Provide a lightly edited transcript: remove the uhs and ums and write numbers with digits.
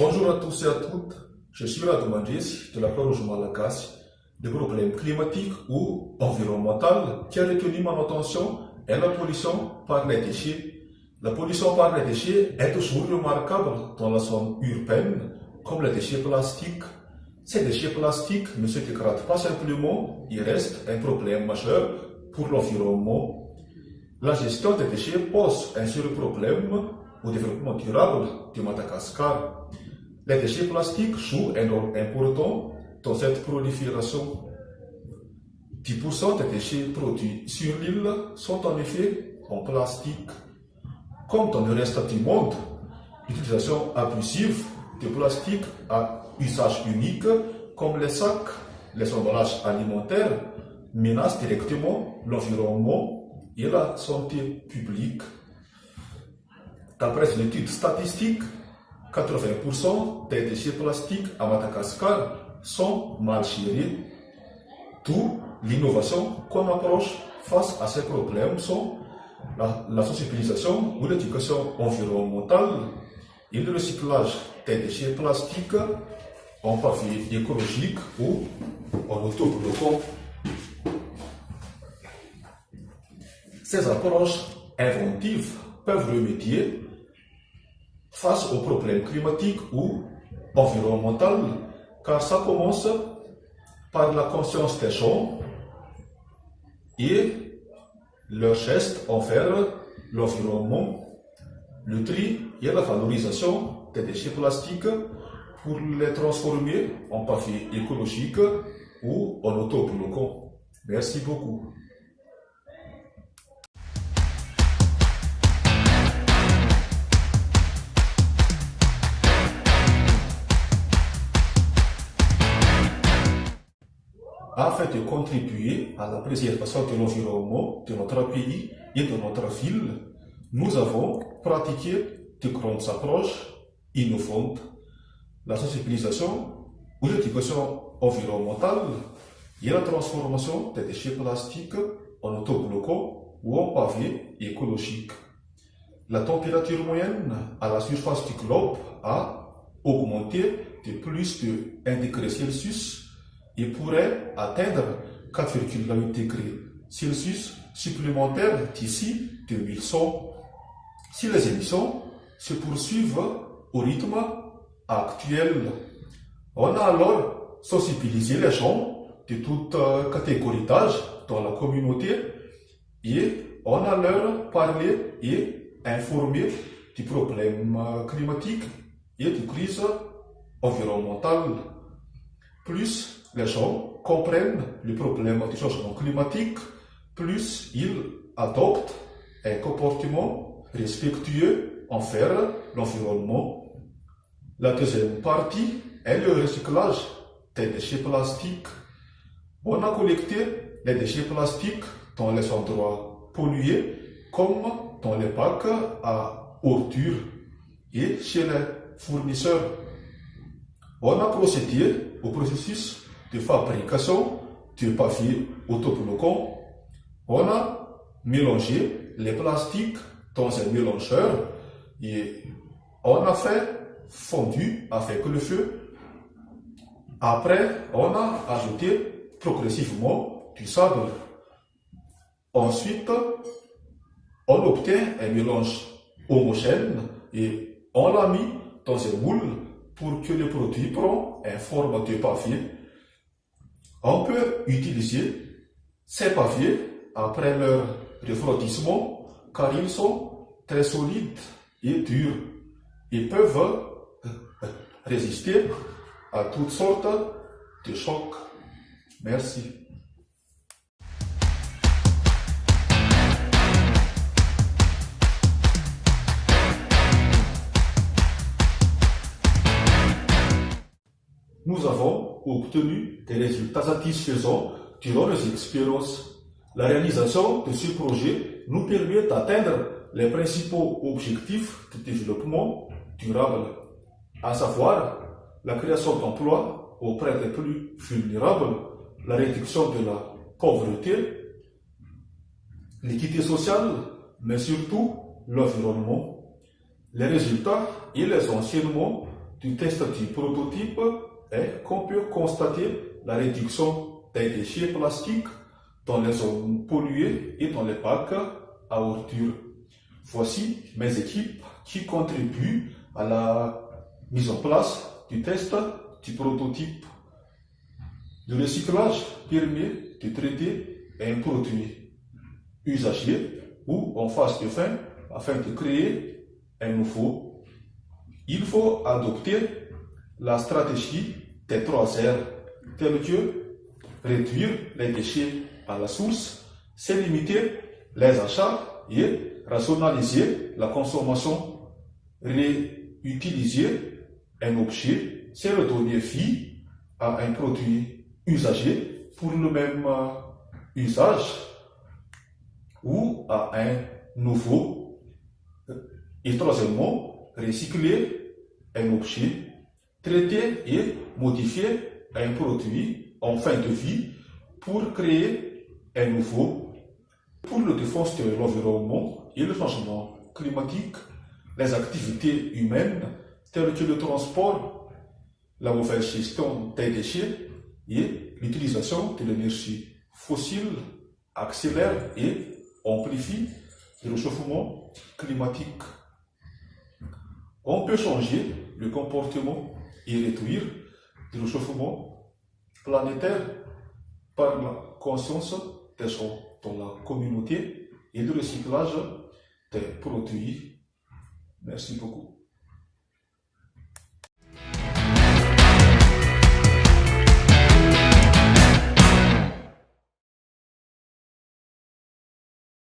Bonjour à tous et à toutes, je suis Radomandis de la Croix-Rouge Malagasy. Le problème climatique ou environnemental qui a retenu mon attention est la pollution par les déchets. La pollution par les déchets est toujours remarquable dans la zone urbaine, comme les déchets plastiques. Ces déchets plastiques ne se dégradent pas simplement, ils restent un problème majeur pour l'environnement. La gestion des déchets pose un sérieux problème au développement durable de Madagascar. Les déchets plastiques jouent un rôle important dans cette prolifération. 10% des déchets produits sur l'île sont en effet en plastique. Comme dans le reste du monde, l'utilisation abusive de plastique à usage unique, comme les sacs, les emballages alimentaires, menace directement l'environnement et la santé publique. D'après l'étude statistique, 80% des déchets plastiques à Madagascar sont mal gérés. D'où l'innovation qu'on approche face à ces problèmes sont la sensibilisation ou l'éducation environnementale et le recyclage des déchets plastiques en papier écologique ou en autobloquant. Ces approches inventives peuvent remédier face aux problèmes climatiques ou environnementaux, car ça commence par la conscience des gens et leurs gestes envers l'environnement, le tri et la valorisation des déchets plastiques pour les transformer en papier écologique ou en autobloquant. Merci beaucoup. Afin de contribuer à la préservation de l'environnement de notre pays et de notre ville, nous avons pratiqué de grandes approches innovantes. La sensibilisation ou l'éducation environnementale et la transformation des déchets plastiques en autobloquants ou en pavé écologique. La température moyenne à la surface du globe a augmenté de plus de 1 degré Celsius et pourrait atteindre 4,8 degrés Celsius supplémentaires d'ici 2100 si les émissions se poursuivent au rythme actuel. On a alors sensibilisé les gens de toutes catégories d'âge dans la communauté et on a leur parlé et informé du problème climatique et de crise environnementale. Plus les gens comprennent le problème du changement climatique, plus ils adoptent un comportement respectueux envers l'environnement. La deuxième partie est le recyclage des déchets plastiques. On a collecté les déchets plastiques dans les endroits pollués, comme dans les bacs à ordures et chez les fournisseurs. On a procédé au processus de fabrication du papier autobloquant. On a mélangé les plastiques dans un mélangeur et on a fait fondu avec le feu. Après, on a ajouté progressivement du sable. Ensuite, on obtient un mélange homogène et on l'a mis dans un moule pour que le produit prenne une forme de papier. On peut utiliser ces papiers après leur refroidissement car ils sont très solides et durs et peuvent résister à toutes sortes de chocs. Merci. Nous avons obtenu des résultats satisfaisants durant nos expériences. La réalisation de ce projet nous permet d'atteindre les principaux objectifs de développement durable, à savoir la création d'emplois auprès des plus vulnérables, la réduction de la pauvreté, l'équité sociale, mais surtout l'environnement. Les résultats et les enseignements du test du prototype est qu'on peut constater la réduction des déchets plastiques dans les zones polluées et dans les bacs à ordures. Voici mes équipes qui contribuent à la mise en place du test du prototype. Le recyclage permet de traiter un produit usagé ou en phase de fin afin de créer un nouveau. Il faut adopter la stratégie des 3 R, telle que réduire les déchets à la source, c'est limiter les achats et rationaliser la consommation. Réutiliser un objet, c'est redonner vie à un produit usagé pour le même usage ou à un nouveau. Et troisièmement, recycler un objet, traiter et modifier un produit en fin de vie pour créer un nouveau. Pour la défense de l'environnement et le changement climatique, les activités humaines telles que le transport, la mauvaise gestion des déchets et l'utilisation de l'énergie fossile accélèrent et amplifient le réchauffement climatique. On peut changer le comportement et réduire le réchauffement planétaire par la conscience des gens dans la communauté et le recyclage des produits. Merci beaucoup.